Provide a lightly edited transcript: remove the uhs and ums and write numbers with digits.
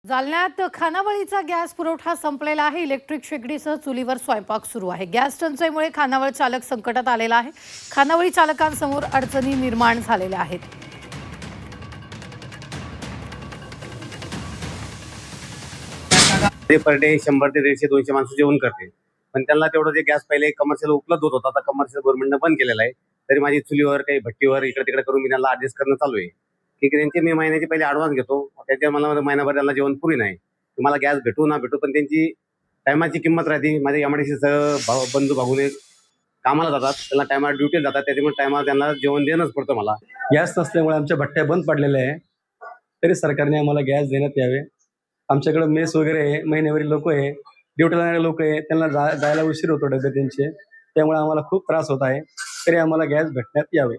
जालन्यात खानावळीचा गॅस पुरवठा संपलेला आहे। इलेक्ट्रिक शेगडीसह चुलीवर स्वयंपाक सुरू आहे। गॅस टंचाईमुळे खानावळ चालक संकटात आलेला आहे। खानावळी चालकांसमोर अडचणी निर्माण झालेल्या आहेत। पर डे 100 ते 150 200 माणसं जेवण करते, पण त्यांना तेवढं जे गॅस पहिले कमर्शियल उपलब्ध होत होता, आता कमर्शियल गव्हर्नमेंटने बंद केलेला आहे। तरी माझी चुलीवर काही भट्टीवर इकडे तिकडे करून मी त्यांना ऍडजस्ट करणं चालू आहे की त्यांचे मी महिन्याचे पहिले ऍडव्हान्स घेतो, त्याच्या मला महिनाभर त्यांना जेवण पुरी नाही, मला गॅस भेटू ना भेटू पण त्यांची टायमाची किंमत राहते। माझ्या एमआयडीसी सह बंधू भाऊने कामाला जातात, त्यांना टायमाला ड्युटी जातात, त्याच्यामुळे टायमाला त्यांना जेवण देणंच पडतं मला। गॅस नसल्यामुळे आमच्या भट्ट्या बंद पडलेल्या आहे, तरी सरकारने आम्हाला गॅस देण्यात यावे। आमच्याकडे मेस वगैरे आहे, महिन्यावरील लोक आहे, ड्युटीला जाणारे लोक आहे, त्यांना जायला उशीर होतो डबे त्यांचे, त्यामुळे आम्हाला खूप त्रास होत आहे, तरी आम्हाला गॅस भेटण्यात यावे।